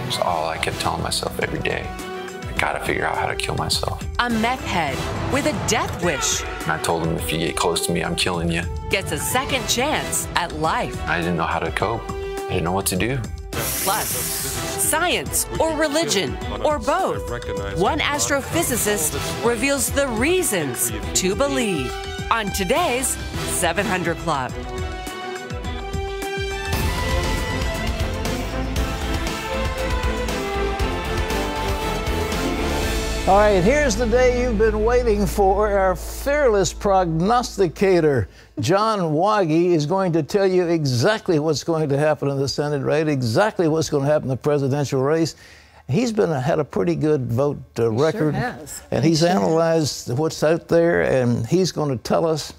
It's all I kept telling myself every day. I gotta figure out how to kill myself. A meth head with a death wish. And I told him, if you get close to me, I'm killing you. Gets a second chance at life. I didn't know how to cope. I didn't know what to do. Plus, science or religion or both. One astrophysicist reveals the reasons to believe on today's 700 Club. All right, here's the day you've been waiting for. Our fearless prognosticator, John Waggy, is going to tell you exactly what's going to happen in the Senate race, exactly what's going to happen in the presidential race. He's had a pretty good vote record. Sure has. And he's analyzed what's out there, and he's going to tell us.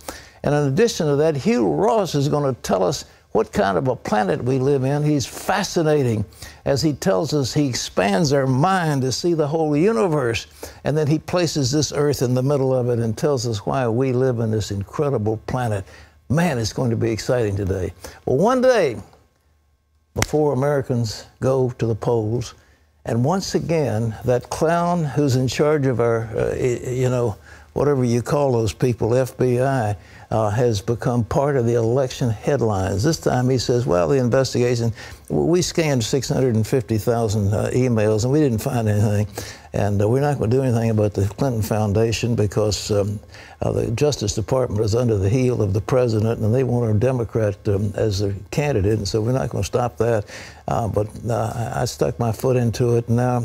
And in addition to that, Hugh Ross is going to tell us what kind of a planet we live in. He's fascinating. As he tells us, he expands our mind to see the whole universe. And then he places this Earth in the middle of it and tells us why we live in this incredible planet. Man, it's going to be exciting today. Well, one day before Americans go to the polls, and once again, that clown who's in charge of our, whatever you call those people, FBI, has become part of the election headlines. This time he says, well, the investigation, we scanned 650,000 emails and we didn't find anything. And we're not going to do anything about the Clinton Foundation because the Justice Department is under the heel of the president and they want a Democrat as their candidate. And so we're not going to stop that. But I stuck my foot into it. Now,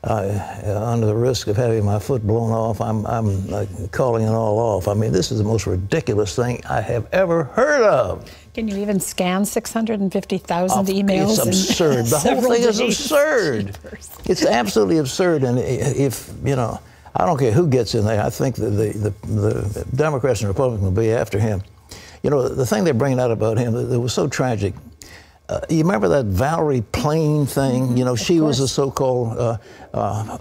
under the risk of having my foot blown off, I'm calling it all off. I mean, this is the most ridiculous thing I have ever heard of. Can you even scan 650,000 emails? It's absurd. The whole thing is absurd. It's absolutely absurd. And if, I don't care who gets in there. I think that the Democrats and Republicans will be after him. The thing they're bringing out about him that was so tragic. You remember that Valerie Plame thing? She was a so-called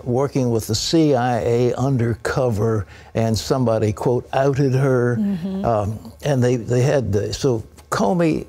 working with the CIA undercover, and somebody, quote, outed her. And they had, so Comey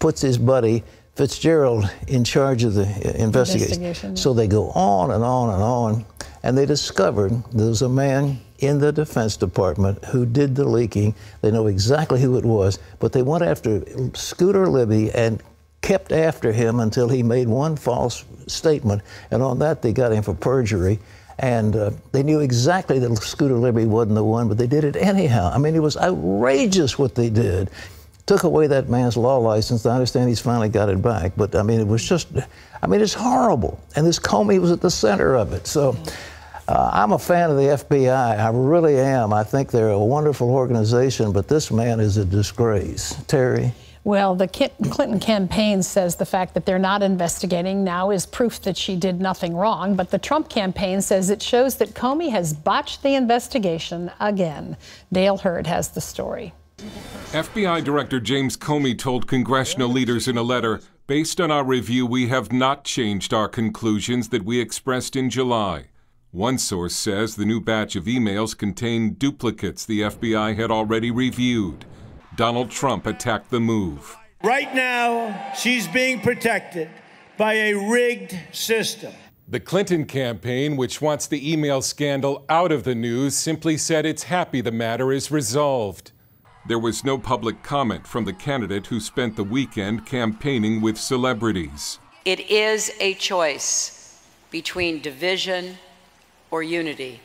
puts his buddy Fitzgerald in charge of the investigation. So they go on and on and on, and they discovered there was a man in the Defense Department who did the leaking. They know exactly who it was, but they went after Scooter Libby and kept after him until he made one false statement, and on that they got him for perjury. And they knew exactly that Scooter Libby wasn't the one, but they did it anyhow. I mean, it was outrageous what they did. Took away that man's law license. I understand he's finally got it back, but I mean, it was just, it's horrible. And this Comey was at the center of it. So I'm a fan of the FBI. I really am. I think they're a wonderful organization, but this man is a disgrace. Terry? Well, the Clinton campaign says the fact that they're not investigating now is proof that she did nothing wrong. But the Trump campaign says it shows that Comey has botched the investigation again. Dale Hurd has the story. FBI Director James Comey told congressional leaders in a letter, based on our review, we have not changed our conclusions that we expressed in July. One source says the new batch of emails contained duplicates the FBI had already reviewed. Donald Trump attacked the move. Right now, she's being protected by a rigged system. The Clinton campaign, which wants the email scandal out of the news, simply said it's happy the matter is resolved. There was no public comment from the candidate who spent the weekend campaigning with celebrities. It is a choice between division or unity,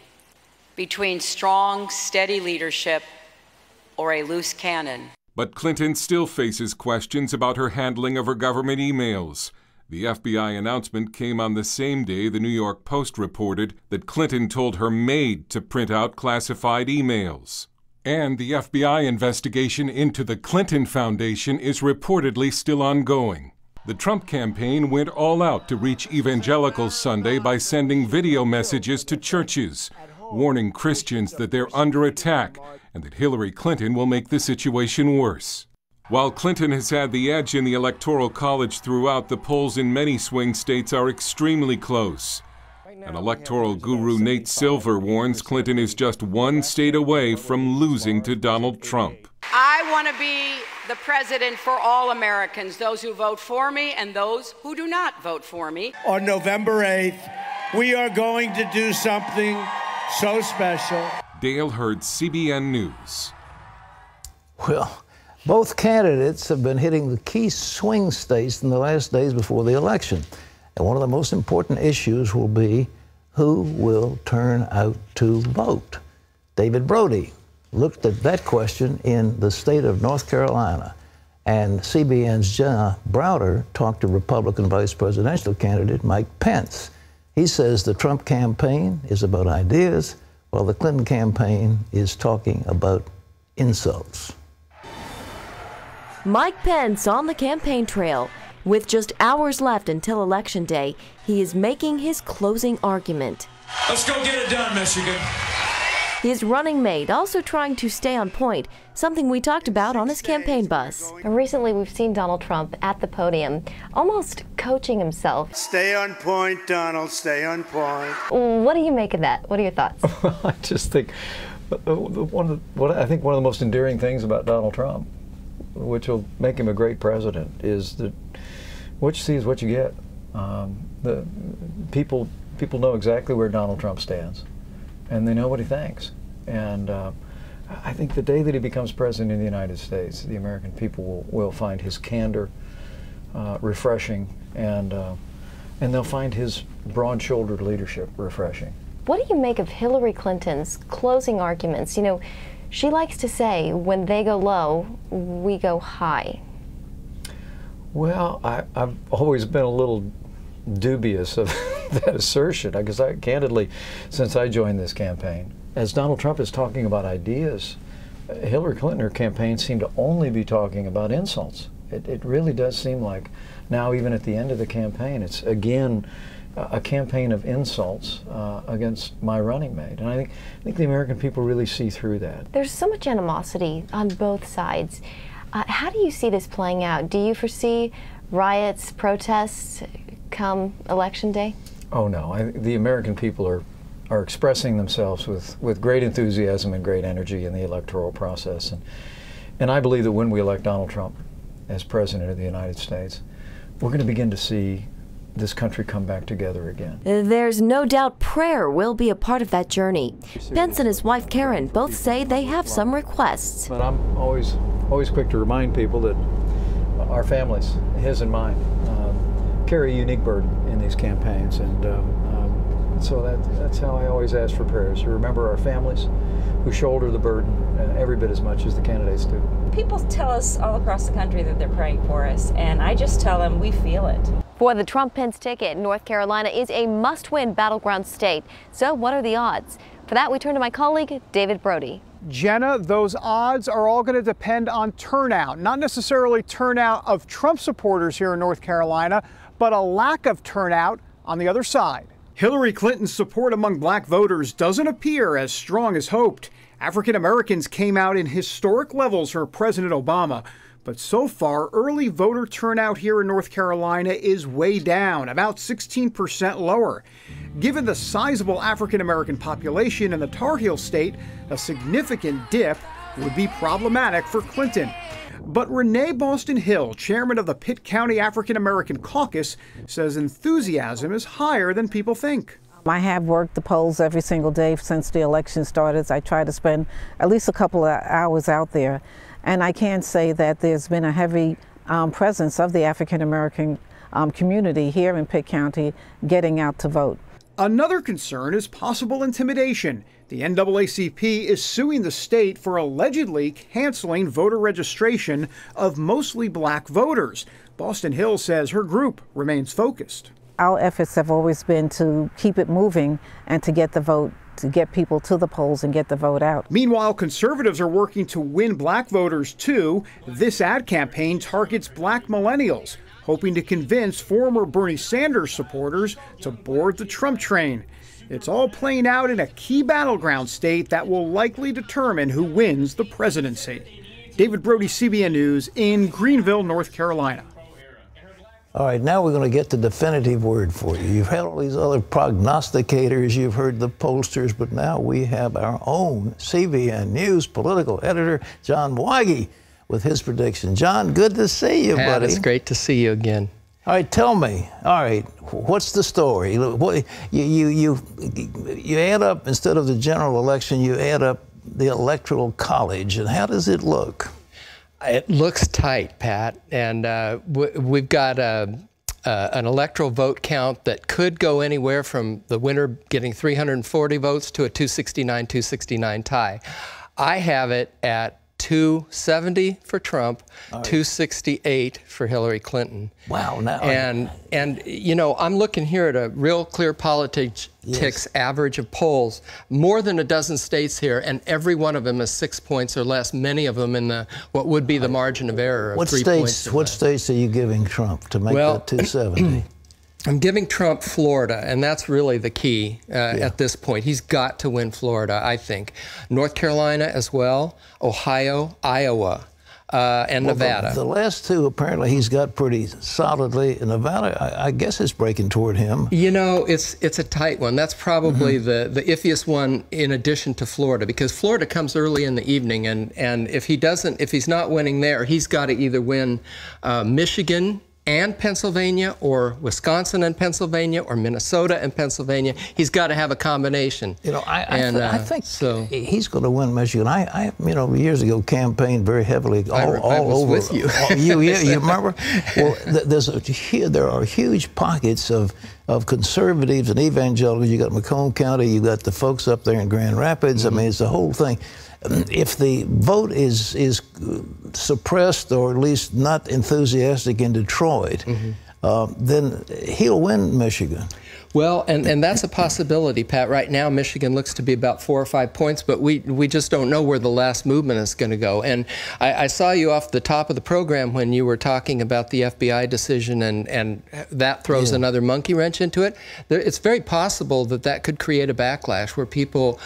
between strong, steady leadership or a loose cannon. But Clinton still faces questions about her handling of her government emails. The FBI announcement came on the same day the New York Post reported that Clinton told her maid to print out classified emails. And the FBI investigation into the Clinton Foundation is reportedly still ongoing. The Trump campaign went all out to reach evangelicals Sunday by sending video messages to churches, warning Christians that they're under attack and that Hillary Clinton will make the situation worse. While Clinton has had the edge in the Electoral College throughout, the polls in many swing states are extremely close. And electoral guru Nate Silver warns Clinton is just one state away from losing to Donald Trump. I want to be the president for all Americans, those who vote for me and those who do not vote for me. On November 8th, we are going to do something so special. Dale Hurd, CBN News. Well, both candidates have been hitting the key swing states in the last days before the election. And one of the most important issues will be who will turn out to vote. David Brody looked at that question in the state of North Carolina. And CBN's Jenna Browder talked to Republican vice presidential candidate Mike Pence. He says the Trump campaign is about ideas, while the Clinton campaign is talking about insults. Mike Pence on the campaign trail. With just hours left until Election Day, he is making his closing argument. Let's go get it done, Michigan. His running mate also trying to stay on point, something we talked about on his campaign bus. Recently, we've seen Donald Trump at the podium, almost coaching himself. Stay on point, Donald, stay on point. What do you make of that? What are your thoughts? I just think one of the most endearing things about Donald Trump, which will make him a great president, is that what you see is what you get. The people know exactly where Donald Trump stands, and they know what he thinks. And I think the day that he becomes president of the United States, the American people will find his candor refreshing, and they'll find his broad-shouldered leadership refreshing. What do you make of Hillary Clinton's closing arguments? You know, she likes to say, when they go low, we go high. Well, I've always been a little dubious of that assertion, because candidly, since I joined this campaign, as Donald Trump is talking about ideas, Hillary Clinton, her campaign, seemed to only be talking about insults. It really does seem like now, even at the end of the campaign, it's again a campaign of insults against my running mate. And I think the American people really see through that. There's so much animosity on both sides. How do you see this playing out? Do you foresee riots, protests come Election Day? Oh no, the American people are expressing themselves with great enthusiasm and great energy in the electoral process. And I believe that when we elect Donald Trump as President of the United States, we're going to begin to see this country come back together again. There's no doubt prayer will be a part of that journey. Pence and his wife Karen both say they have some requests. But I'm always quick to remind people that our families, his and mine, carry a unique burden in these campaigns, and so that's how I always ask for prayers, to remember our families who shoulder the burden every bit as much as the candidates do. People tell us all across the country that they're praying for us, and I just tell them we feel it. For the Trump-Pence ticket, North Carolina is a must-win battleground state. So what are the odds? For that, we turn to my colleague, David Brody. Jenna, those odds are all going to depend on turnout, not necessarily turnout of Trump supporters here in North Carolina, but a lack of turnout on the other side. Hillary Clinton's support among black voters doesn't appear as strong as hoped. African Americans came out in historic levels for President Obama. But so far, early voter turnout here in North Carolina is way down, about 16% lower. Given the sizable African American population in the Tar Heel state, a significant dip would be problematic for Clinton. But Renee Boston Hill, chairman of the Pitt County African American Caucus, says enthusiasm is higher than people think. I have worked the polls every single day since the election started. I try to spend at least a couple of hours out there. And I can say that there's been a heavy presence of the African American community here in Pitt County getting out to vote. Another concern is possible intimidation. The NAACP is suing the state for allegedly canceling voter registration of mostly black voters. Boston Hill says her group remains focused. Our efforts have always been to keep it moving and to get the vote, to get people to the polls and get the vote out. Meanwhile, conservatives are working to win black voters too. This ad campaign targets black millennials, hoping to convince former Bernie Sanders supporters to board the Trump train. It's all playing out in a key battleground state that will likely determine who wins the presidency. David Brody, CBN News in Greenville, North Carolina. All right, now we're going to get the definitive word for you. You've had all these other prognosticators, you've heard the pollsters, but now we have our own CBN News political editor, John Weige. with his prediction. John, good to see you, Pat, buddy. it's great to see you again. All right, tell me. All right, what's the story? What, you add up, instead of the general election, you add up the Electoral College, and how does it look? It looks tight, Pat, and we've got an electoral vote count that could go anywhere from the winner getting 340 votes to a 269-269 tie. I have it at 270 for Trump, 268 for Hillary Clinton. Wow! Now, and you know, I'm looking here at a real clear politics average of polls. More than a dozen states here, and every one of them is 6 points or less. Many of them in the what would be the margin of error of 3 points. What states are you giving Trump to make that 270? I'm giving Trump Florida, and that's really the key at this point. He's got to win Florida, I think. North Carolina as well, Ohio, Iowa, and Nevada. The last two, apparently, he's got pretty solidly. Nevada, I guess, is breaking toward him. You know, it's a tight one. That's probably the iffiest one in addition to Florida, because Florida comes early in the evening, and if he's not winning there, he's got to either win Michigan and Pennsylvania, or Wisconsin and Pennsylvania, or Minnesota and Pennsylvania. He's got to have a combination. You know, I think so. He's going to win Michigan. I you know, years ago campaigned very heavily all over. With you. You remember? Well, there are huge pockets of conservatives and evangelicals. You got Macomb County. You got the folks up there in Grand Rapids. I mean, it's the whole thing. If the vote is suppressed, or at least not enthusiastic in Detroit, then he'll win Michigan. Well, and that's a possibility, Pat. Right now, Michigan looks to be about 4 or 5 points, but we just don't know where the last movement is going to go. And I saw you off the top of the program when you were talking about the FBI decision, and that throws another monkey wrench into it. It's very possible that could create a backlash where people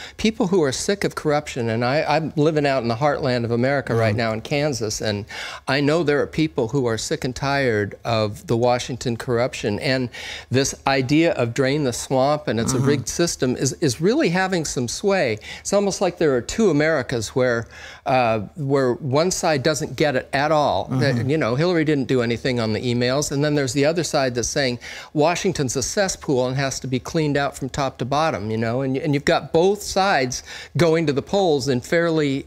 who are sick of corruption, and I'm living out in the heartland of America right now in Kansas, and I know there are people who are sick and tired of the Washington corruption, and this idea of drain the swamp and it's a rigged system is really having some sway. It's almost like there are two Americas where one side doesn't get it at all. You know, Hillary didn't do anything on the emails, and then there's the other side that's saying Washington's a cesspool and has to be cleaned out from top to bottom, you know, and you've got both sides going to the polls in fairly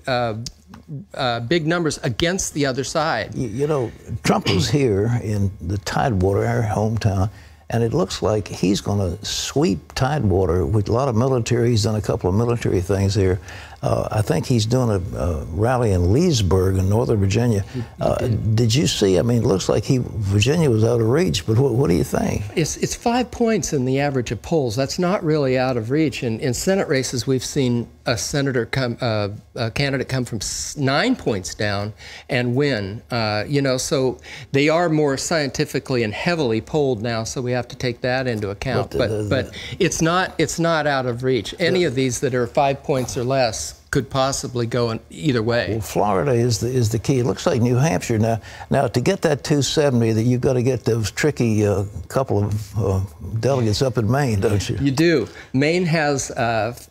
big numbers against the other side. You know, Trump was here in the Tidewater, our hometown, and it looks like he's going to sweep Tidewater with a lot of military. He's done a couple of military things here. I think he's doing a rally in Leesburg in Northern Virginia. Did you see? I mean, it looks like Virginia was out of reach, but what do you think? It's 5 points in the average of polls. That's not really out of reach. In Senate races, we've seen a candidate come from 9 points down and win. You know, so they are more scientifically and heavily polled now, so we have to take that into account. But it's not out of reach. Any of these that are 5 points or less could possibly go in either way. Well, Florida is the key. It looks like New Hampshire now to get that 270, that you've got to get those tricky couple of delegates up in Maine, don't you? You do. Maine has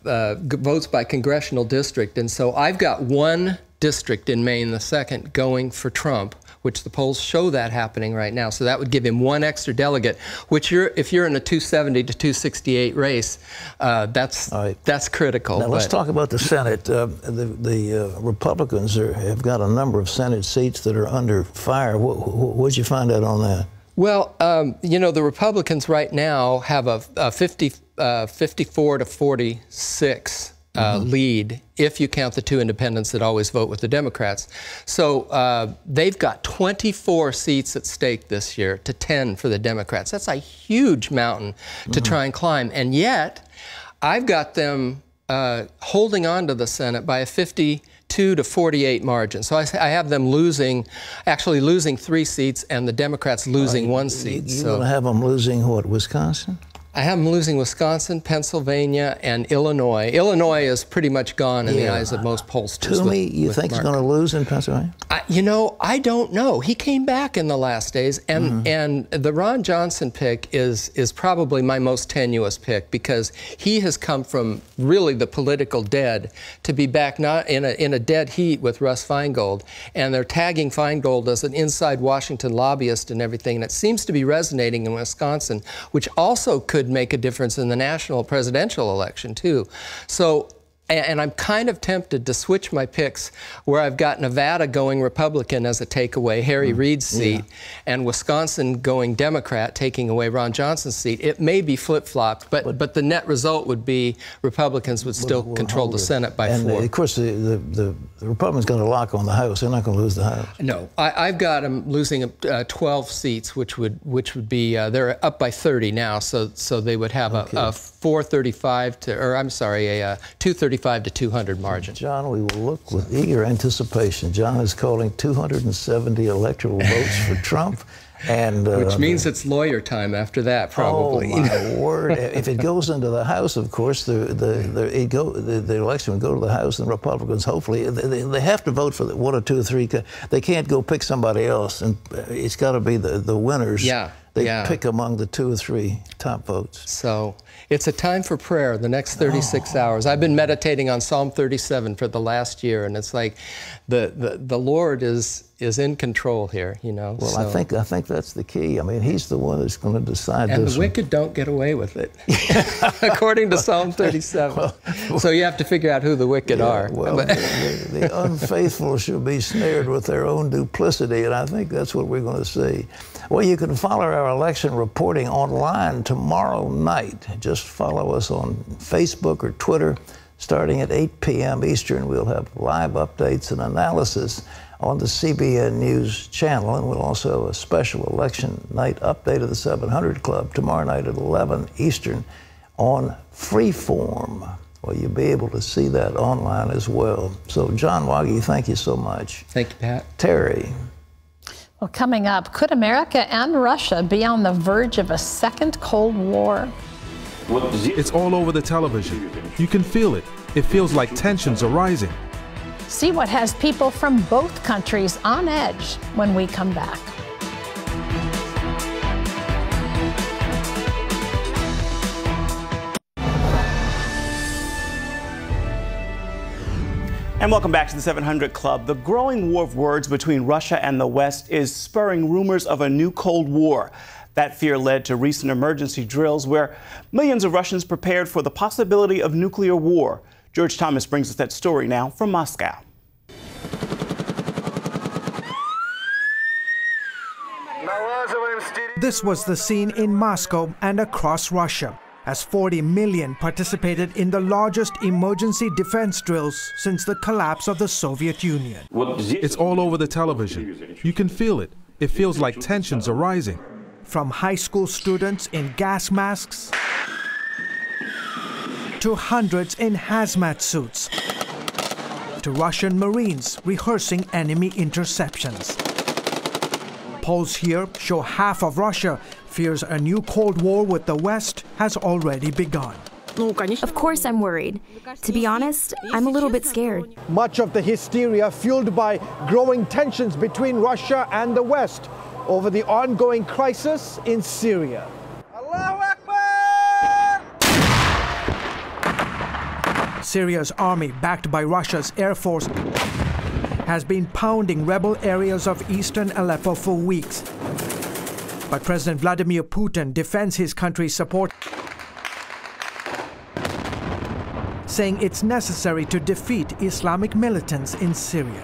votes by congressional district, and so I've got one district in Maine, the second, going for Trump, which the polls show that happening right now. So that would give him one extra delegate, which if you're in a 270 to 268 race, that's critical. Now let's talk about the Senate. The Republicans have got a number of Senate seats that are under fire. What'd you find out on that? Well, you know, the Republicans right now have a 54 to 46 lead, if you count the two independents that always vote with the Democrats. So they've got 24 seats at stake this year to 10 for the Democrats. That's a huge mountain to try and climb. And yet, I've got them holding on to the Senate by a 52 to 48 margin. So I have them actually losing 3 seats, and the Democrats losing 1 seat. You're going to have them losing what, Wisconsin? I have them losing Wisconsin, Pennsylvania, and Illinois. Illinois is pretty much gone in the eyes of most pollsters. Toomey, you think he's going to lose in Pennsylvania? You know, I don't know. He came back in the last days, and the Ron Johnson pick is probably my most tenuous pick, because he has come from really the political dead to be back not in a dead heat with Russ Feingold, and they're tagging Feingold as an inside Washington lobbyist and everything, and it seems to be resonating in Wisconsin, which also could make a difference in the national presidential election too. So, and I'm kind of tempted to switch my picks where I've got Nevada going Republican as a takeaway, Harry Reid's seat, and Wisconsin going Democrat, taking away Ron Johnson's seat. It may be flip-flopped, but the net result would be Republicans would still control the Senate by 4. And of course, the Republicans going to lock on the House. They're not going to lose the House. No, I've got them losing 12 seats, which would be they're up by 30 now, so they would have a 435 to, or I'm sorry, a 235 to 200 margin. John, we will look with eager anticipation. John is calling 270 electoral votes for Trump. And, which means it's lawyer time after that, probably. Oh, my word. If it goes into the House, of course, the election would go to the House, and Republicans, hopefully, they have to vote for 1 or 2 or 3. They can't go pick somebody else, and it's got to be the winners. They pick among the 2 or 3 top votes. So it's a time for prayer the next 36 hours. I've been meditating on Psalm 37 for the last year, and it's like the Lord is in control here, you know. Well, so. I think that's the key. I mean, he's the one that's going to decide and this. And the wicked don't get away with it, according to Psalm 37. So you have to figure out who the wicked are. Well, the unfaithful shall be snared with their own duplicity, and I think that's what we're going to see. Well, you can follow our election reporting online tomorrow night. Just follow us on Facebook or Twitter. Starting at 8 p.m. Eastern, we'll have live updates and analysis on the CBN News channel, and we'll also have a special election night update of the 700 Club tomorrow night at 11 Eastern on Freeform. Well, you'll be able to see that online as well. So, John Waggy, thank you so much. Thank you, Pat. Terry. Well, coming up, could America and Russia be on the verge of a second Cold War? It's all over the television. You can feel it. It feels like tensions are rising. See what has people from both countries on edge when we come back. And welcome back to the 700 Club. The growing war of words between Russia and the West is spurring rumors of a new Cold War. That fear led to recent emergency drills where millions of Russians prepared for the possibility of nuclear war. George Thomas brings us that story now from Moscow. This was the scene in Moscow and across Russia, as 40 million participated in the largest emergency defense drills since the collapse of the Soviet Union. It's all over the television. You can feel it. It feels like tensions are rising. From high school students in gas masks to hundreds in hazmat suits to Russian Marines rehearsing enemy interceptions. Polls here show half of Russia fears a new Cold War with the West has already begun. Of course I'm worried. To be honest, I'm a little bit scared. Much of the hysteria fueled by growing tensions between Russia and the West over the ongoing crisis in Syria. Syria's army, backed by Russia's Air Force, has been pounding rebel areas of eastern Aleppo for weeks. But President Vladimir Putin defends his country's support, saying it's necessary to defeat Islamic militants in Syria.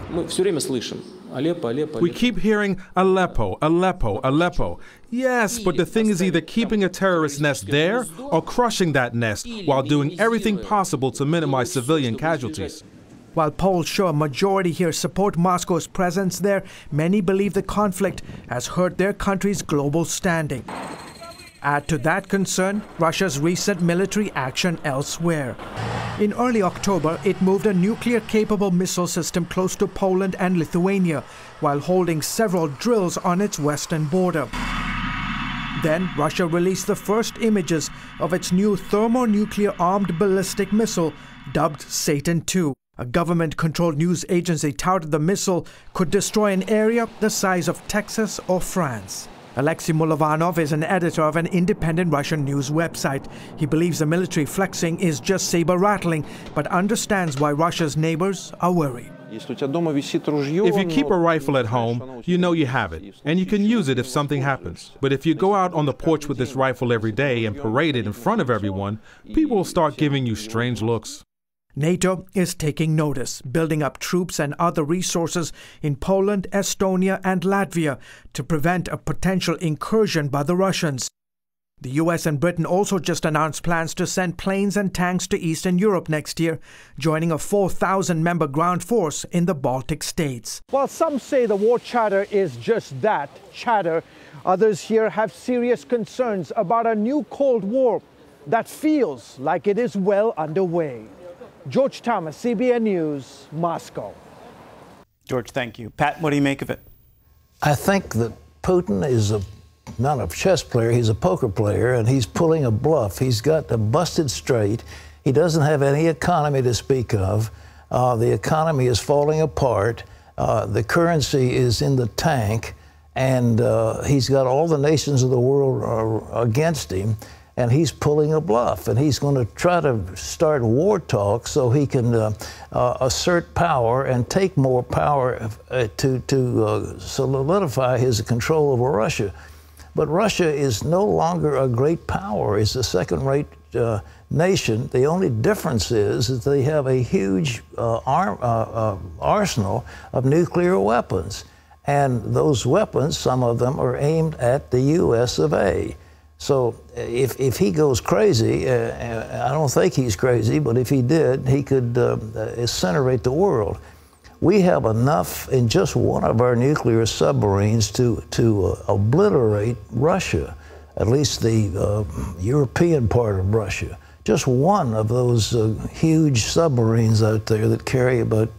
We keep hearing Aleppo, Aleppo, Aleppo. Yes, but the thing is either keeping a terrorist nest there or crushing that nest while doing everything possible to minimize civilian casualties. While polls show a majority here support Moscow's presence there, many believe the conflict has hurt their country's global standing. Add to that concern Russia's recent military action elsewhere. In early October, it moved a nuclear-capable missile system close to Poland and Lithuania, while holding several drills on its western border. Then Russia released the first images of its new thermonuclear armed ballistic missile, dubbed Satan II. A government-controlled news agency touted the missile could destroy an area the size of Texas or France. Alexei Mulovanov is an editor of an independent Russian news website. He believes the military flexing is just saber-rattling, but understands why Russia's neighbors are worried. If you keep a rifle at home, you know you have it, and you can use it if something happens. But if you go out on the porch with this rifle every day and parade it in front of everyone, people will start giving you strange looks. NATO is taking notice, building up troops and other resources in Poland, Estonia, and Latvia to prevent a potential incursion by the Russians. The US and Britain also just announced plans to send planes and tanks to Eastern Europe next year, joining a 4,000-member ground force in the Baltic states. While some say the war chatter is just that, chatter, others here have serious concerns about a new Cold War that feels like it is well underway. George Thomas, CBN News, Moscow. George, thank you. Pat, what do you make of it? I think that Putin is not a chess player, he's a poker player, and he's pulling a bluff. He's got a busted straight. He doesn't have any economy to speak of. The economy is falling apart. The currency is in the tank, and he's got all the nations of the world against him. And he's pulling a bluff, and he's going to try to start war talk so he can assert power and take more power to solidify his control over Russia. But Russia is no longer a great power. It's a second-rate nation. The only difference is that they have a huge arsenal of nuclear weapons. And those weapons, some of them, are aimed at the U.S. of A. So if he goes crazy, I don't think he's crazy, but if he did, he could incinerate the world. We have enough in just one of our nuclear submarines to obliterate Russia, at least the European part of Russia. Just one of those huge submarines out there that carry about,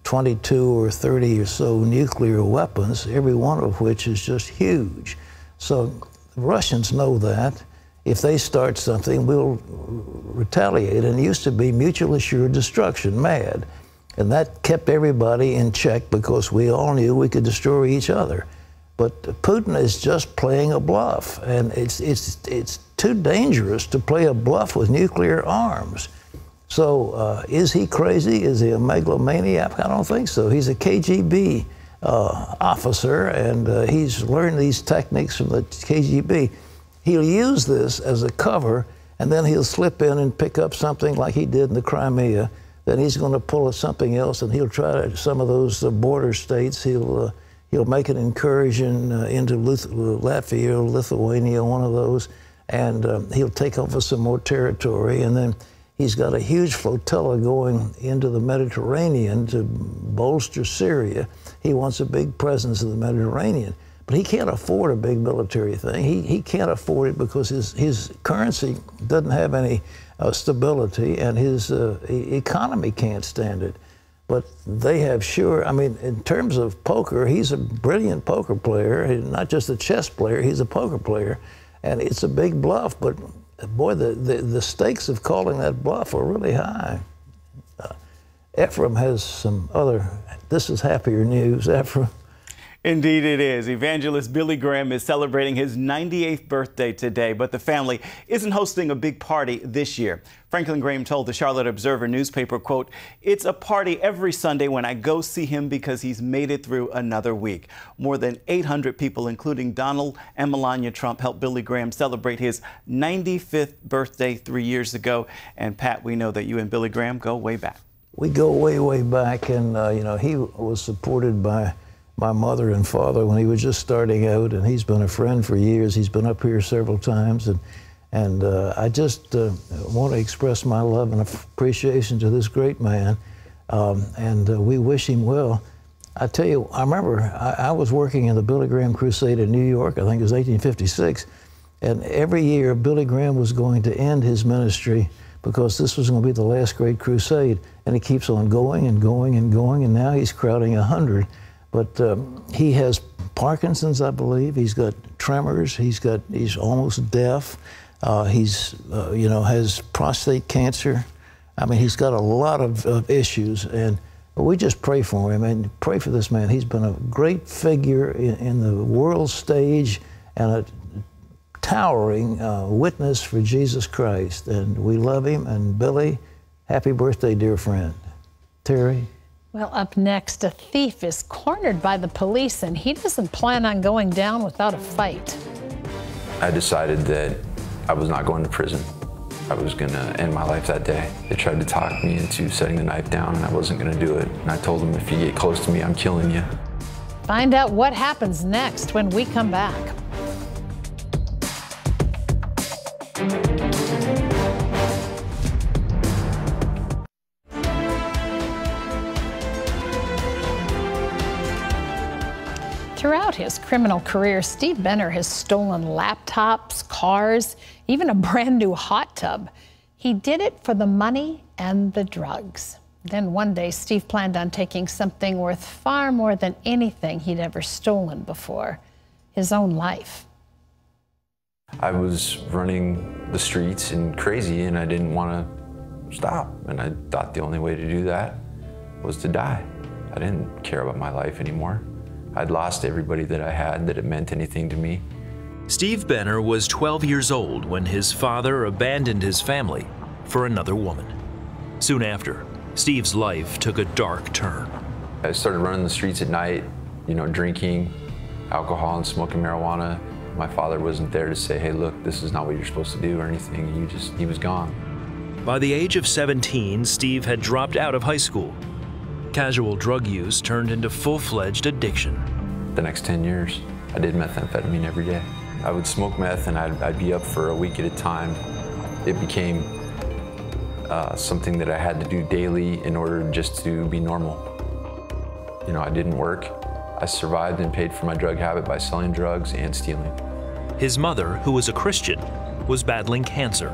22 or 30 or so nuclear weapons, every one of which is just huge. So the Russians know that. If they start something, we'll retaliate. And it used to be mutual assured destruction, MAD. And that kept everybody in check because we all knew we could destroy each other. But Putin is just playing a bluff. And it's too dangerous to play a bluff with nuclear arms. So is he crazy? Is he a megalomaniac? I don't think so. He's a KGB officer, and he's learned these techniques from the KGB. He'll use this as a cover, and then he'll slip in and pick up something like he did in the Crimea. Then he's going to pull something else, and he'll try to, some of those border states, he'll make an incursion into Latvia or Lithuania, one of those, and he'll take over some more territory, and then he's got a huge flotilla going into the Mediterranean to bolster Syria. He wants a big presence in the Mediterranean. But he can't afford a big military thing. He can't afford it because his currency doesn't have any stability, and his economy can't stand it. But they have sure, I mean, in terms of poker, he's a brilliant poker player. He's not just a chess player, he's a poker player. And it's a big bluff, but boy, the stakes of calling that bluff are really high. Ephraim has some other, this is happier news, Ephraim. Indeed it is. Evangelist Billy Graham is celebrating his 98th birthday today, but the family isn't hosting a big party this year. Franklin Graham told the Charlotte Observer newspaper, quote, "It's a party every Sunday when I go see him because he's made it through another week." More than 800 people, including Donald and Melania Trump, helped Billy Graham celebrate his 95th birthday 3 years ago. And Pat, we know that you and Billy Graham go way back. We go way, way back, and you know, he was supported by my mother and father when he was just starting out, and he's been a friend for years. He's been up here several times, and I just want to express my love and appreciation to this great man, and we wish him well. I tell you, I remember I was working in the Billy Graham Crusade in New York, I think it was 1856, and every year Billy Graham was going to end his ministry because this was going to be the last great crusade, and he keeps on going and going and going, and now he's crowding 100. But he has Parkinson's, I believe. He's got tremors. He's almost deaf. Has prostate cancer. I mean, he's got a lot of issues, and we just pray for him and pray for this man. He's been a great figure in the world stage and a towering witness for Jesus Christ. And we love him. And Billy, happy birthday, dear friend. Terry? Well, up next, a thief is cornered by the police, and he doesn't plan on going down without a fight. I decided that I was not going to prison. I was going to end my life that day. They tried to talk me into setting the knife down, and I wasn't going to do it. And I told them, if you get close to me, I'm killing you. Find out what happens next when we come back. Throughout his criminal career, Steve Benner has stolen laptops, cars, even a brand new hot tub. He did it for the money and the drugs. Then one day, Steve planned on taking something worth far more than anything he'd ever stolen before, his own life. I was running the streets and crazy, and I didn't want to stop. And I thought the only way to do that was to die. I didn't care about my life anymore. I'd lost everybody that I had that it meant anything to me. Steve Benner was 12 years old when his father abandoned his family for another woman. Soon after, Steve's life took a dark turn. I started running the streets at night, drinking alcohol and smoking marijuana. My father wasn't there to say, hey, look, this is not what you're supposed to do or anything. He was gone. By the age of 17, Steve had dropped out of high school. Casual drug use turned into full-fledged addiction. The next 10 years, I did methamphetamine every day. I would smoke meth and I'd be up for a week at a time. It became something that I had to do daily in order just to be normal. I didn't work. I survived and paid for my drug habit by selling drugs and stealing. His mother, who was a Christian, was battling cancer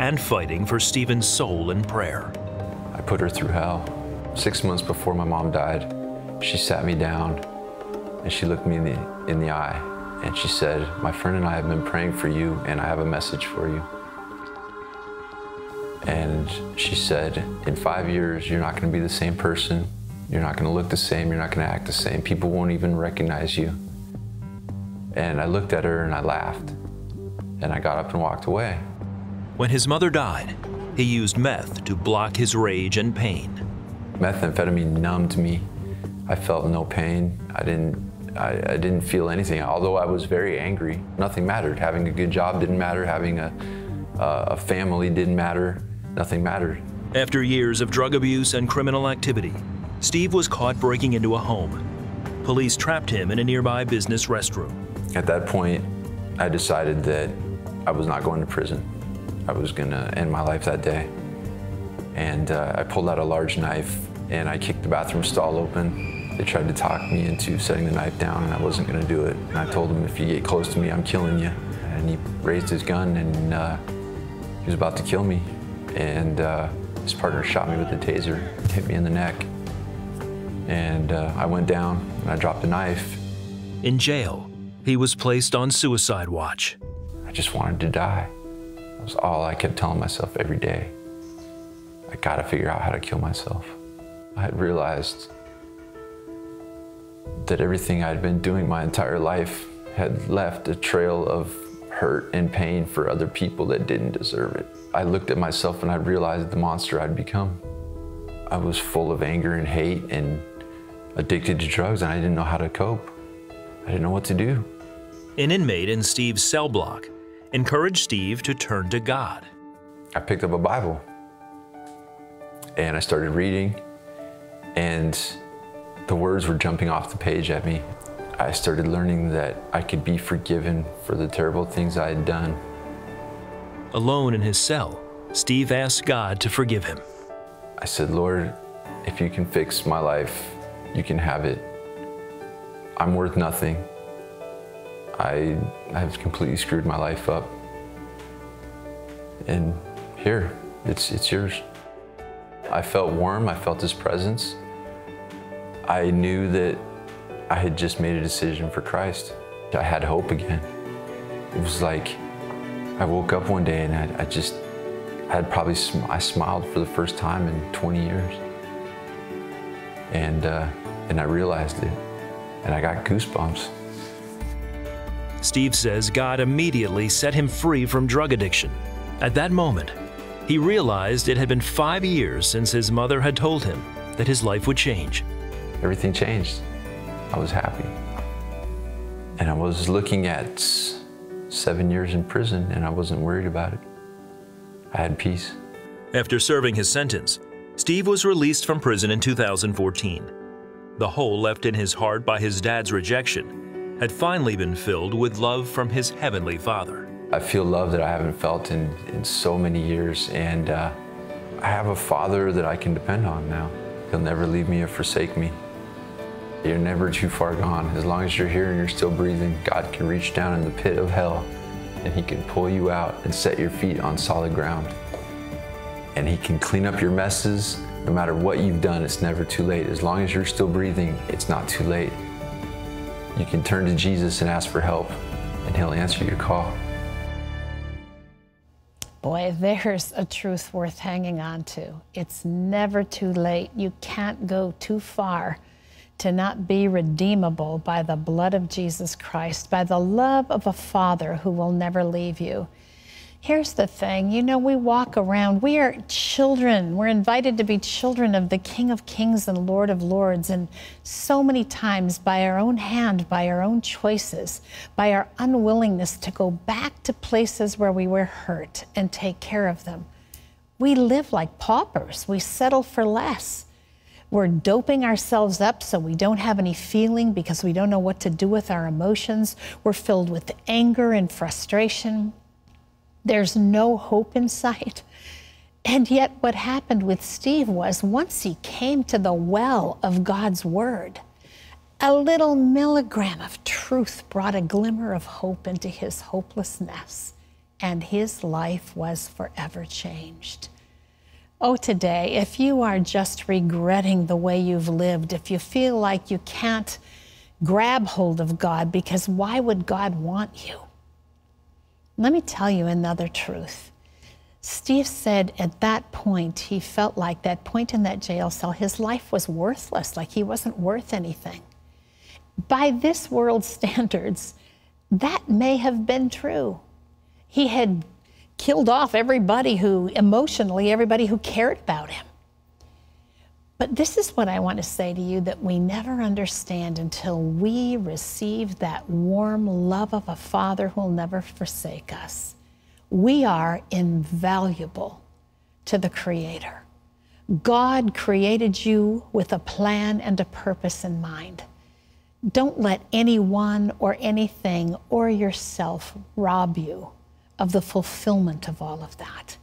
and fighting for Stephen's soul in prayer. I put her through hell. 6 months before my mom died, she sat me down and she looked me in the eye and she said, my friend and I have been praying for you and I have a message for you. And she said, in 5 years, you're not going to be the same person. You're not going to look the same. You're not going to act the same. People won't even recognize you. And I looked at her and I laughed and I got up and walked away. When his mother died, he used meth to block his rage and pain. Methamphetamine numbed me. I felt no pain. I didn't feel anything. Although I was very angry, nothing mattered. Having a good job didn't matter. Having a family didn't matter. Nothing mattered. After years of drug abuse and criminal activity, Steve was caught breaking into a home. Police trapped him in a nearby business restroom. At that point, I decided that I was not going to prison. I was going to end my life that day. And I pulled out a large knife and I kicked the bathroom stall open. They tried to talk me into setting the knife down and I wasn't going to do it. And I told them, if you get close to me, I'm killing you. And he raised his gun and he was about to kill me. And his partner shot me with a taser, hit me in the neck. And I went down and I dropped the knife. In jail, he was placed on suicide watch. I just wanted to die. That was all I kept telling myself every day. I gotta figure out how to kill myself. I had realized that everything I'd been doing my entire life had left a trail of hurt and pain for other people that didn't deserve it. I looked at myself and I realized the monster I'd become. I was full of anger and hate and addicted to drugs, and I didn't know how to cope. I didn't know what to do. An inmate in Steve's cell block encouraged Steve to turn to God. I picked up a Bible and I started reading, and the words were jumping off the page at me. I started learning that I could be forgiven for the terrible things I had done. Alone in his cell, Steve asked God to forgive him. I said, Lord, if you can fix my life, you can have it. I'm worth nothing. I have completely screwed my life up. And here, it's yours. I felt warm, I felt his presence. I knew that I had just made a decision for Christ. I had hope again. It was like I woke up one day and I smiled for the first time in 20 years. And I realized it, and I got goosebumps. Steve says God immediately set him free from drug addiction. At that moment, he realized it had been 5 years since his mother had told him that his life would change. Everything changed. I was happy. And I was looking at 7 years in prison, and I wasn't worried about it. I had peace. After serving his sentence, Steve was released from prison in 2014. The hole left in his heart by his dad's rejection had finally been filled with love from his heavenly Father. I feel love that I haven't felt in so many years, and I have a Father that I can depend on now. He'll never leave me or forsake me. You're never too far gone. As long as you're here and you're still breathing, God can reach down in the pit of hell, and He can pull you out and set your feet on solid ground. And He can clean up your messes. No matter what you've done, it's never too late. As long as you're still breathing, it's not too late. You can turn to Jesus and ask for help, and He'll answer your call. Boy, there's a truth worth hanging on to. It's never too late. You can't go too far to not be redeemable by the blood of Jesus Christ, by the love of a Father who will never leave you. Here's the thing, you know, we walk around, we are children. We're invited to be children of the King of Kings and Lord of Lords, and so many times by our own hand, by our own choices, by our unwillingness to go back to places where we were hurt and take care of them, we live like paupers. We settle for less. We're doping ourselves up so we don't have any feeling because we don't know what to do with our emotions. We're filled with anger and frustration. There's no hope in sight. And yet what happened with Steve was once he came to the well of God's Word, a little milligram of truth brought a glimmer of hope into his hopelessness, and his life was forever changed. Oh, today, if you are just regretting the way you've lived, if you feel like you can't grab hold of God because why would God want you? Let me tell you another truth. Steve said at that point, he felt like that point in that jail cell, his life was worthless, like he wasn't worth anything. By this world's standards, that may have been true. He had killed off everybody who cared about him. But this is what I want to say to you that we never understand until we receive that warm love of a Father who will never forsake us. We are invaluable to the Creator. God created you with a plan and a purpose in mind. Don't let anyone or anything or yourself rob you of the fulfillment of all of that.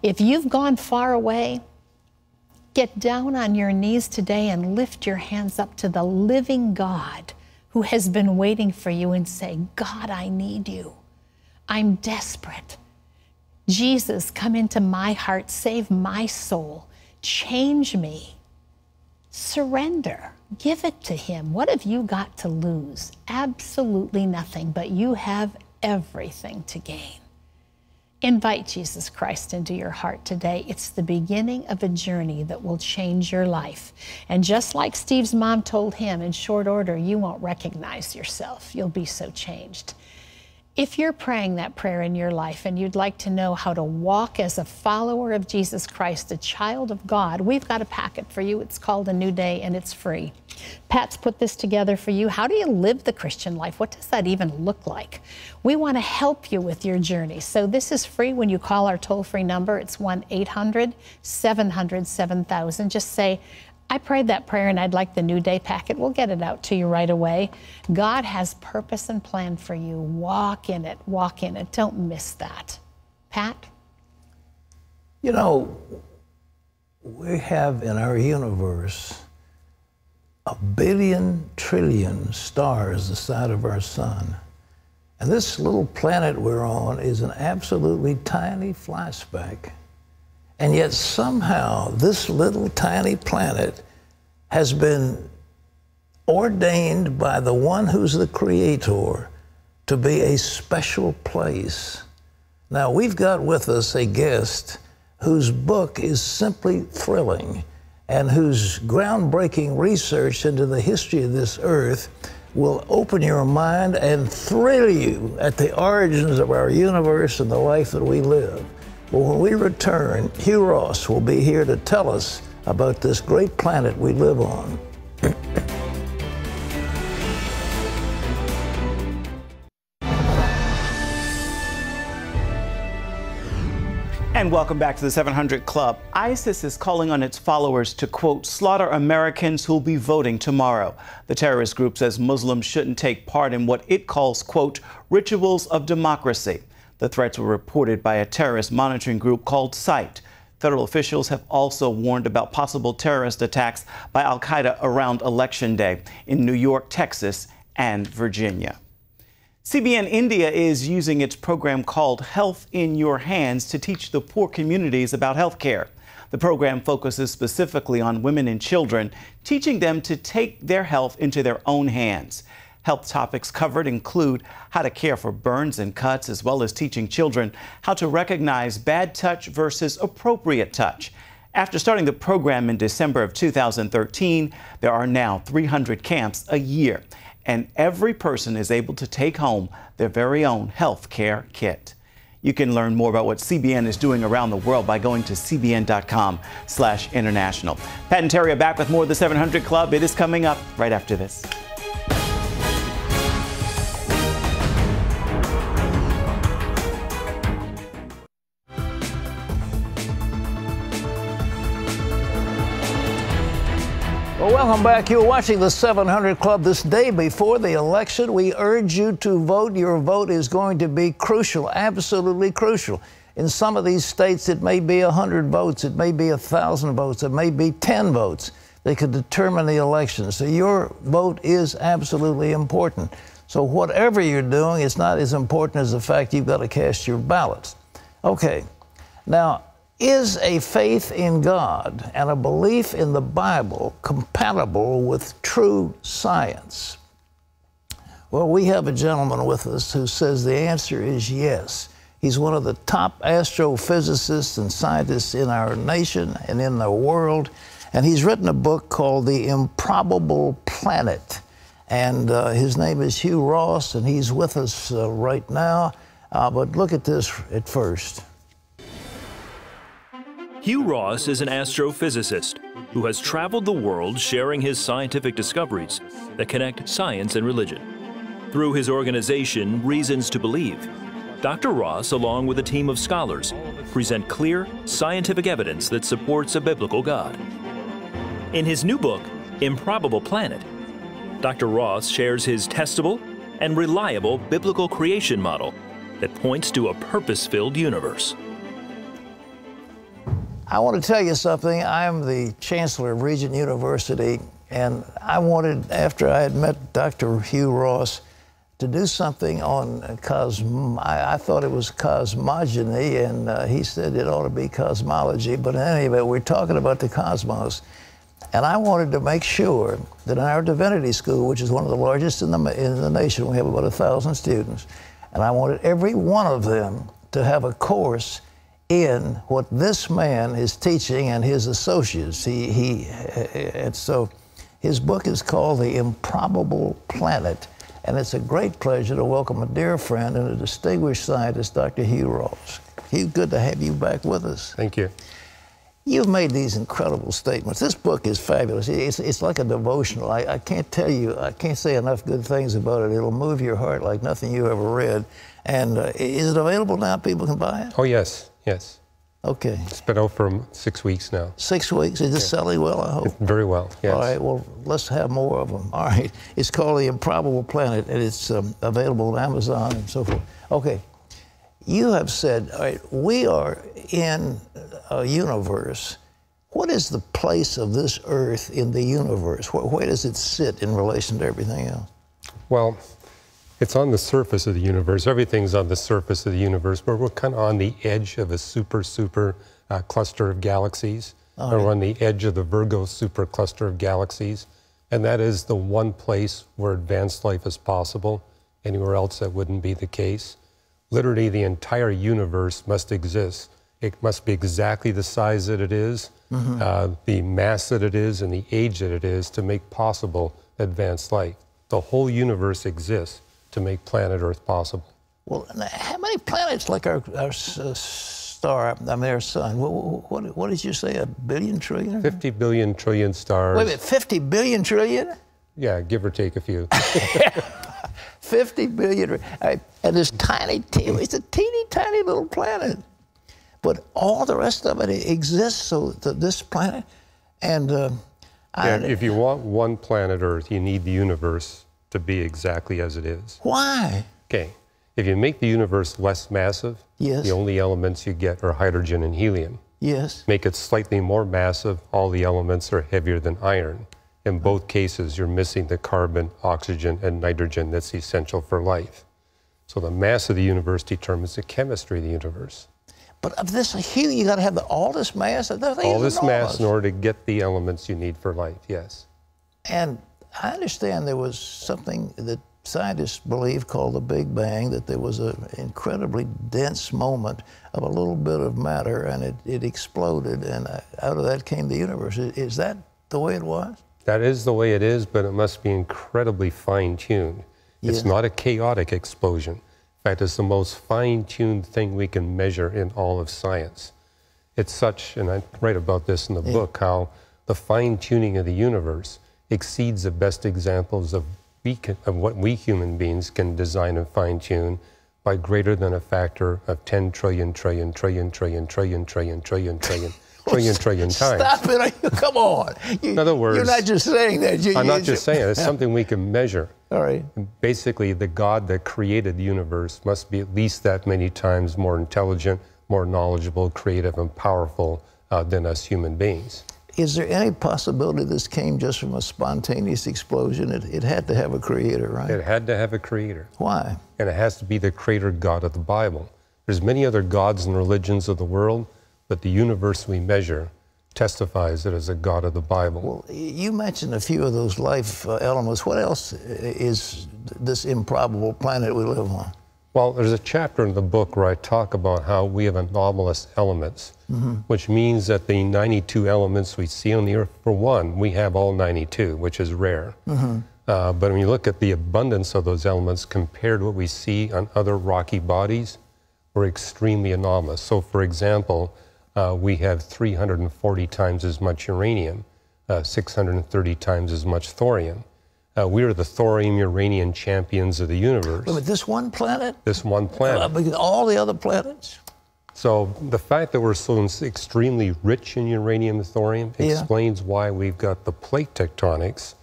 If you've gone far away, get down on your knees today and lift your hands up to the living God who has been waiting for you and say, God, I need you. I'm desperate. Jesus, come into my heart, save my soul, change me. Surrender, give it to Him. What have you got to lose? Absolutely nothing, but you have everything to gain. Invite Jesus Christ into your heart today. It's the beginning of a journey that will change your life. And just like Steve's mom told him, in short order, you won't recognize yourself. You'll be so changed. If you're praying that prayer in your life and you'd like to know how to walk as a follower of Jesus Christ, a child of God, we've got a packet for you. It's called A New Day, and it's free. Pat's put this together for you. How do you live the Christian life? What does that even look like? We want to help you with your journey. So this is free when you call our toll-free number. It's 1-800-700-7000. Just say, I prayed that prayer and I'd like the New Day packet. We'll get it out to you right away. God has purpose and plan for you. Walk in it. Walk in it. Don't miss that. Pat? You know, we have in our universe 1 billion trillion stars the size of our sun. And this little planet we're on is an absolutely tiny fly speck. And yet somehow this little tiny planet has been ordained by the one who's the creator to be a special place. Now, we've got with us a guest whose book is simply thrilling and whose groundbreaking research into the history of this earth will open your mind and thrill you at the origins of our universe and the life that we live. But when we return, Hugh Ross will be here to tell us about this great planet we live on. And welcome back to the 700 Club. ISIS is calling on its followers to, quote, slaughter Americans who'll be voting tomorrow. The terrorist group says Muslims shouldn't take part in what it calls, quote, rituals of democracy. The threats were reported by a terrorist monitoring group called SITE. Federal officials have also warned about possible terrorist attacks by al-Qaeda around Election Day in New York, Texas, and Virginia. CBN India is using its program called Health in Your Hands to teach the poor communities about health care. The program focuses specifically on women and children, teaching them to take their health into their own hands. Health topics covered include how to care for burns and cuts, as well as teaching children how to recognize bad touch versus appropriate touch. After starting the program in December of 2013, there are now 300 camps a year, and every person is able to take home their very own health care kit. You can learn more about what CBN is doing around the world by going to cbn.com/international. Pat and Terry are back with more of the 700 Club. It is coming up right after this. Well, welcome back. You're watching the 700 Club. This day before the election, we urge you to vote. Your vote is going to be crucial, absolutely crucial. In some of these states, it may be 100 votes. It may be 1,000 votes. It may be 10 votes. They could determine the election. So your vote is absolutely important. So whatever you're doing, it's not as important as the fact you've got to cast your ballots. Okay. Now, is a faith in God and a belief in the Bible compatible with true science? Well, we have a gentleman with us who says the answer is yes. He's one of the top astrophysicists and scientists in our nation and in the world, and he's written a book called The Improbable Planet. And his name is Hugh Ross, and he's with us right now. But look at this at first. Hugh Ross is an astrophysicist who has traveled the world sharing his scientific discoveries that connect science and religion. Through his organization, Reasons to Believe, Dr. Ross, along with a team of scholars, present clear scientific evidence that supports a biblical God. In his new book, Improbable Planet, Dr. Ross shares his testable and reliable biblical creation model that points to a purpose-filled universe. I want to tell you something. I'm the chancellor of Regent University, and I wanted, after I had met Dr. Hugh Ross, to do something on I thought it was cosmogony, and he said it ought to be cosmology. But in any event, we're talking about the cosmos. And I wanted to make sure that in our divinity school, which is one of the largest in the nation, we have about 1,000 students, and I wanted every one of them to have a course in what this man is teaching and his associates. And so his book is called The Improbable Planet, and it's a great pleasure to welcome a dear friend and a distinguished scientist, Dr. Hugh Ross. Hugh, good to have you back with us. Thank you. You've made these incredible statements. This book is fabulous. It's like a devotional. I can't tell you, I can't say enough good things about it. It'll move your heart like nothing you ever read. And is it available now? People can buy it? Oh, yes. Yes. Okay. It's been out for 6 weeks now. 6 weeks? Is it selling well, I hope? Very well, yes. All right, well, let's have more of them. All right. It's called The Improbable Planet, and it's available on Amazon and so forth. Okay. You have said, all right, we are in a universe. What is the place of this Earth in the universe? Where does it sit in relation to everything else? Well, it's on the surface of the universe. Everything's on the surface of the universe, but we're kind of on the edge of a super cluster of galaxies. We're on the edge of the Virgo supercluster of galaxies. And that is the one place where advanced life is possible. Anywhere else that wouldn't be the case. Literally, the entire universe must exist. It must be exactly the size that it is, the mass that it is, and the age that it is to make possible advanced life. The whole universe exists to make planet Earth possible. Well, how many planets like our star, I mean, our sun? What did you say, a billion trillion? 50 billion trillion stars. Wait a minute, 50 billion trillion? Yeah, give or take a few. 50 billion, and this tiny, it's a teeny tiny little planet. But all the rest of it exists, so this planet, and... if you want one planet Earth, you need the universe to be exactly as it is. Why? Okay, if you make the universe less massive, yes, the only elements you get are hydrogen and helium. Yes. Make it slightly more massive, all the elements are heavier than iron. In both cases, you're missing the carbon, oxygen, and nitrogen that's essential for life. So the mass of the universe determines the chemistry of the universe. But of this helium, you got to have all this mass. All this mass in order to get the elements you need for life, yes. And I understand there was something that scientists believe called the Big Bang, that there was an incredibly dense moment of a little bit of matter, and it exploded, and out of that came the universe. Is that the way it was? That is the way it is, but it must be incredibly fine-tuned. Yes. It's not a chaotic explosion. In fact, it's the most fine-tuned thing we can measure in all of science. It's such, and I write about this in the book, how the fine-tuning of the universe exceeds the best examples of what we human beings can design and fine-tune by greater than a factor of 10 trillion, trillion, trillion, trillion, trillion, trillion, trillion, trillion, trillion times. Stop it. Come on. In other words, you're not just saying that. I'm not just saying it. It's something we can measure. All right. Basically, the God that created the universe must be at least that many times more intelligent, more knowledgeable, creative, and powerful than us human beings. Is there any possibility this came just from a spontaneous explosion? It had to have a creator, right? It had to have a creator. Why? And it has to be the creator God of the Bible. There's many other gods and religions of the world, but the universe we measure testifies that it is a God of the Bible. Well, you mentioned a few of those life elements. What else is this improbable planet we live on? Well, there's a chapter in the book where I talk about how we have anomalous elements, which means that the 92 elements we see on the Earth, for one, we have all 92, which is rare. But when you look at the abundance of those elements compared to what we see on other rocky bodies, we're extremely anomalous. So, for example, we have 340 times as much uranium, 630 times as much thorium. We are the thorium-uranium champions of the universe. But this one planet? This one planet. Because all the other planets? So the fact that we're so extremely rich in uranium and thorium explains why we've got the plate tectonics,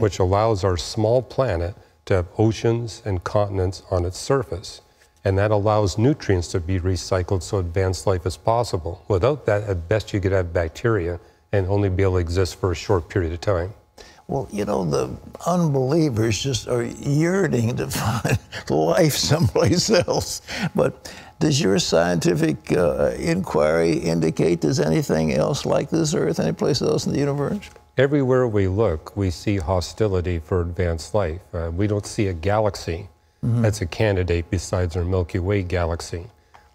which allows our small planet to have oceans and continents on its surface. And that allows nutrients to be recycled so advanced life is possible. Without that, at best you could have bacteria and only be able to exist for a short period of time. Well, you know, the unbelievers just are yearning to find life someplace else. But does your scientific inquiry indicate there's anything else like this Earth, any place else in the universe? Everywhere we look, we see hostility for advanced life. We don't see a galaxy that's a candidate besides our Milky Way galaxy.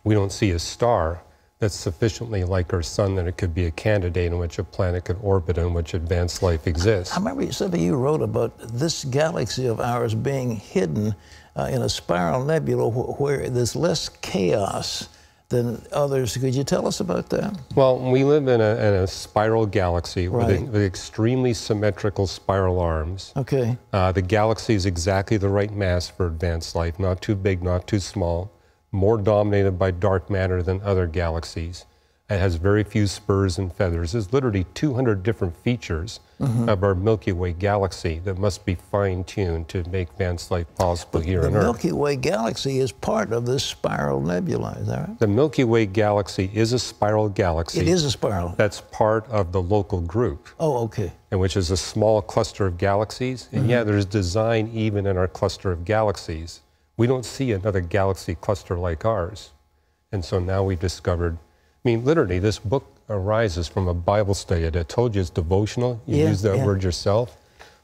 We don't see a star that's sufficiently like our sun that it could be a candidate in which a planet could orbit in which advanced life exists. I remember something you wrote about this galaxy of ours being hidden in a spiral nebula where there's less chaos than others. Could you tell us about that? Well, we live in a spiral galaxy with extremely symmetrical spiral arms. Okay. The galaxy is exactly the right mass for advanced life, not too big, not too small. More dominated by dark matter than other galaxies. It has very few spurs and feathers. There's literally 200 different features of our Milky Way galaxy that must be fine-tuned to make advanced life possible here on Earth. The Milky Way galaxy is part of this spiral nebula, is that right? The Milky Way galaxy is a spiral galaxy. It is a spiral. That's part of the local group. Oh, okay. And which is a small cluster of galaxies. And yeah, there's design even in our cluster of galaxies. We don't see another galaxy cluster like ours. And so now we discovered, I mean, literally, this book arises from a Bible study. I told you it's devotional. You used that word yourself.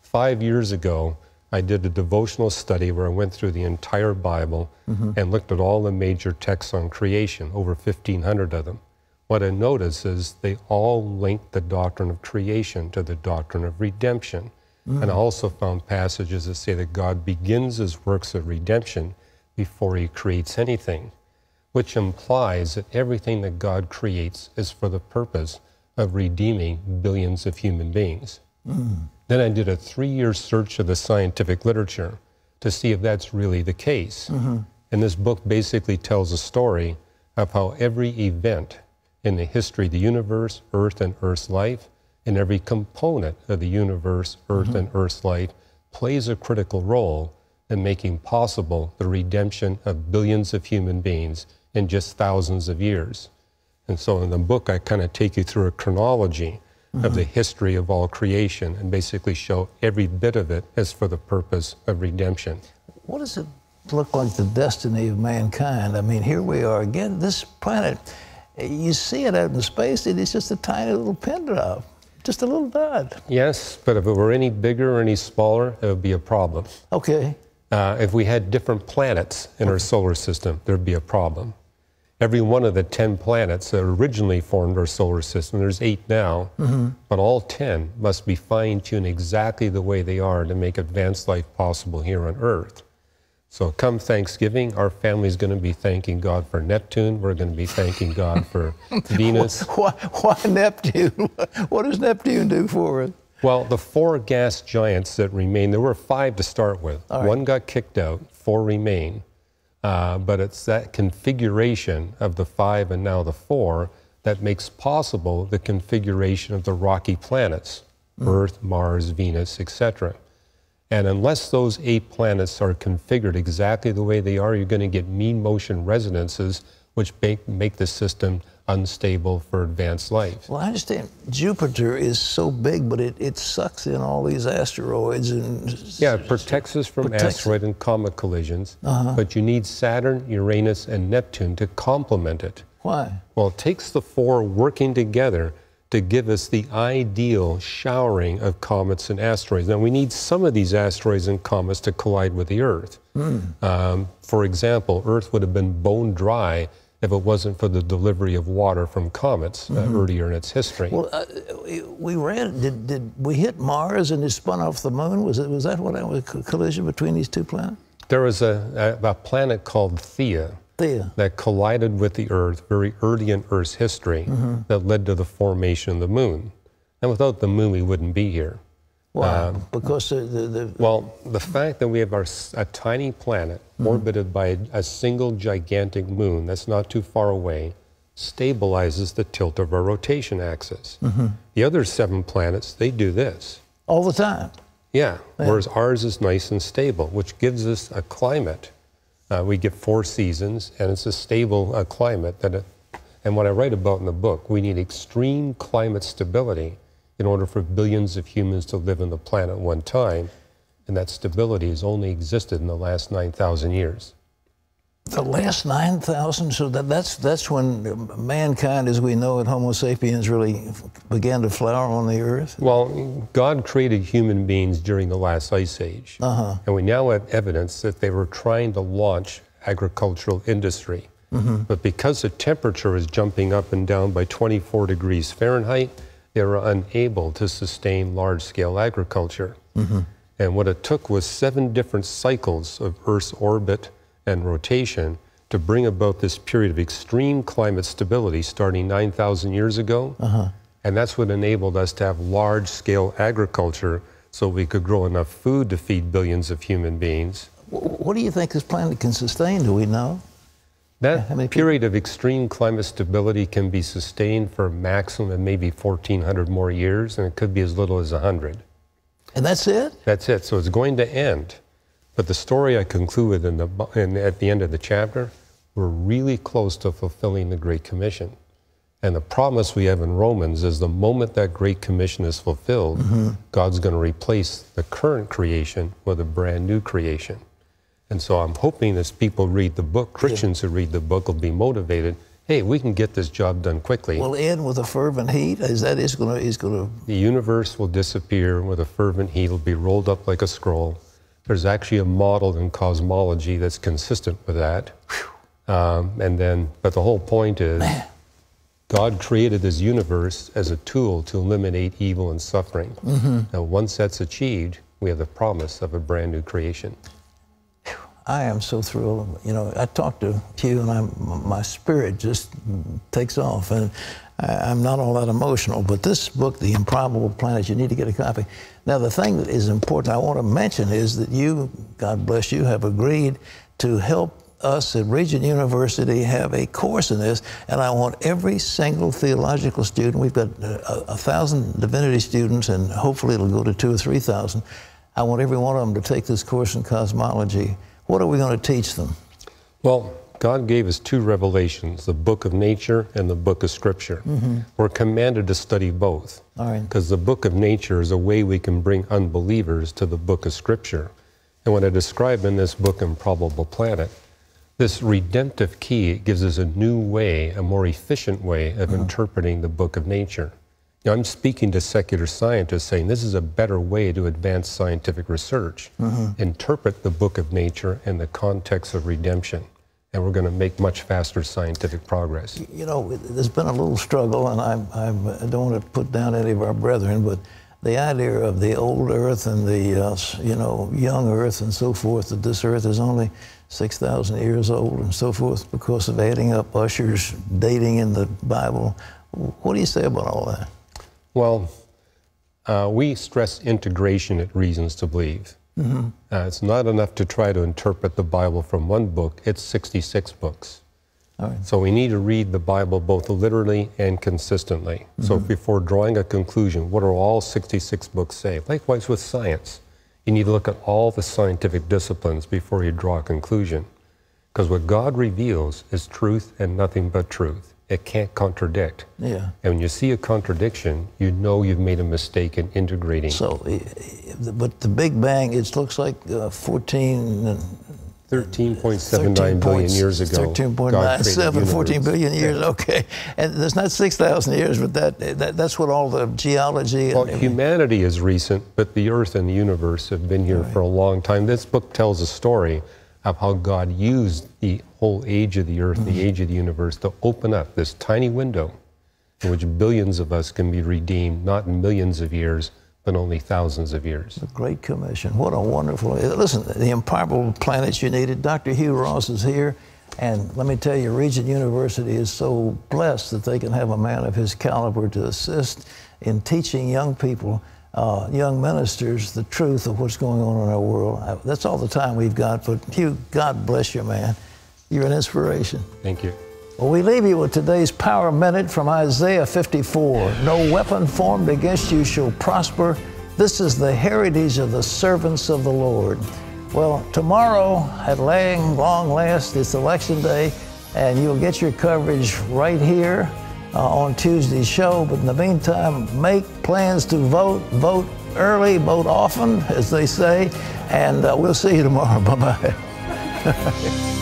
5 years ago, I did a devotional study where I went through the entire Bible and looked at all the major texts on creation, over 1,500 of them. What I noticed is they all link the doctrine of creation to the doctrine of redemption. And I also found passages that say that God begins his works of redemption before he creates anything, which implies that everything that God creates is for the purpose of redeeming billions of human beings. Then I did a 3-year search of the scientific literature to see if that's really the case. And this book basically tells a story of how every event in the history of the universe, Earth and Earth's life, and every component of the universe, Earth and Earth's life plays a critical role in making possible the redemption of billions of human beings in just thousands of years. And so in the book, I kind of take you through a chronology of the history of all creation and basically show every bit of it is for the purpose of redemption. What does it look like, the destiny of mankind? I mean, here we are again, this planet, you see it out in space, it is just a tiny little pin drop, just a little dot. Yes, but if it were any bigger or any smaller, it would be a problem. Okay. If we had different planets in our solar system, there'd be a problem. Every one of the 10 planets that originally formed our solar system, there's 8 now, but all 10 must be fine-tuned exactly the way they are to make advanced life possible here on Earth. So come Thanksgiving, our family's going to be thanking God for Neptune. We're going to be thanking God for Venus. Why Neptune? What does Neptune do for us? Well, the 4 gas giants that remain, there were 5 to start with. One got kicked out, 4 remain. But it's that configuration of the 5 and now the 4 that makes possible the configuration of the rocky planets, Earth, Mars, Venus, etc. And unless those 8 planets are configured exactly the way they are, you're going to get mean motion resonances, which make the system unstable for advanced life. Well, I understand Jupiter is so big, but it sucks in all these asteroids. And yeah, it protects us from asteroid and comet collisions, but you need Saturn, Uranus, and Neptune to complement it. Why? Well, it takes the 4 working together to give us the ideal showering of comets and asteroids. Now, we need some of these asteroids and comets to collide with the Earth. For example, Earth would have been bone dry if it wasn't for the delivery of water from comets earlier in its history. Well, we read, did we hit Mars and it spun off the moon? Was that what was a collision between these 2 planets? There was a planet called Theia that collided with the Earth very early in Earth's history that led to the formation of the moon. And without the moon, we wouldn't be here. Why? Because well, the fact that we have a tiny planet orbited by a single gigantic moon that's not too far away stabilizes the tilt of our rotation axis. The other 7 planets, they do this. All the time? Yeah, whereas ours is nice and stable, which gives us a climate. We get 4 seasons, and it's a stable climate. And what I write about in the book, we need extreme climate stability in order for billions of humans to live on the planet at one time, and that stability has only existed in the last 9,000 years. The last 9,000? So that's when mankind, as we know it, Homo sapiens, really began to flower on the Earth? Well, God created human beings during the last ice age, and we now have evidence that they were trying to launch agricultural industry. But because the temperature is jumping up and down by 24 degrees Fahrenheit, they were unable to sustain large-scale agriculture. And what it took was 7 different cycles of Earth's orbit and rotation to bring about this period of extreme climate stability starting 9,000 years ago. And that's what enabled us to have large-scale agriculture so we could grow enough food to feed billions of human beings. What do you think this planet can sustain? Do we know? That period of extreme climate stability can be sustained for a maximum of maybe 1,400 more years, and it could be as little as 100. And that's it? That's it. So it's going to end. But the story I conclude with at the end of the chapter, we're really close to fulfilling the Great Commission. And the promise we have in Romans is the moment that Great Commission is fulfilled, God's going to replace the current creation with a brand new creation. And so I'm hoping as people read the book, Christians who read the book will be motivated hey, we can get this job done quickly. Will end with a fervent heat? Is that he's going to? The universe will disappear with a fervent heat. It'll be rolled up like a scroll. There's actually a model in cosmology that's consistent with that. But the whole point is, God created this universe as a tool to eliminate evil and suffering. Now, once that's achieved, we have the promise of a brand new creation. I am so thrilled. You know, I talk to Hugh and my spirit just takes off. And I'm not all that emotional, but this book, The Improbable Planet, you need to get a copy. Now, the thing that is important I want to mention is that you, God bless you, have agreed to help us at Regent University have a course in this, and I want every single theological student, we've got 1,000 divinity students, and hopefully it'll go to 2,000 or 3,000. I want every one of them to take this course in cosmology. What are we going to teach them? Well, God gave us two revelations, the book of nature and the book of scripture. We're commanded to study both, because the book of nature is a way we can bring unbelievers to the book of scripture. And what I describe in this book, Improbable Planet, this redemptive key gives us a new way, a more efficient way of interpreting the book of nature. Now, I'm speaking to secular scientists saying this is a better way to advance scientific research. Interpret the book of nature in the context of redemption, and we're going to make much faster scientific progress. You know, there's been a little struggle, and I don't want to put down any of our brethren, but the idea of the old earth and the, you know, young earth and so forth, that this earth is only 6,000 years old and so forth because of adding up Usher's dating in the Bible. What do you say about all that? Well, we stress integration at Reasons to Believe. It's not enough to try to interpret the Bible from one book. It's 66 books. So we need to read the Bible both literally and consistently. So before drawing a conclusion, what do all 66 books say? Likewise with science. You need to look at all the scientific disciplines before you draw a conclusion. Because what God reveals is truth and nothing but truth. It can't contradict. And when you see a contradiction, you know you've made a mistake in integrating. So, but the Big Bang, it looks like 13.79 billion years ago. 13.97, 14 billion years, okay. And there's not 6,000 years, but that's what all the geology... Well, humanity is recent, but the Earth and the universe have been here for a long time. This book tells a story of how God used the whole age of the Earth, the age of the universe, to open up this tiny window in which billions of us can be redeemed, not in millions of years, but only thousands of years. The Great Commission. What a wonderful... Listen, the improbable planets you needed. Dr. Hugh Ross is here. And let me tell you, Regent University is so blessed that they can have a man of his caliber to assist in teaching young people, young ministers, the truth of what's going on in our world. That's all the time we've got. But Hugh, God bless you, man. You're an inspiration. Thank you. Well, we leave you with today's Power Minute from Isaiah 54. No weapon formed against you shall prosper. This is the heritage of the servants of the Lord. Well, tomorrow, at long last, it's Election Day, and you'll get your coverage right here on Tuesday's show. But in the meantime, make plans to vote. Vote early, vote often, as they say. And we'll see you tomorrow. Bye-bye.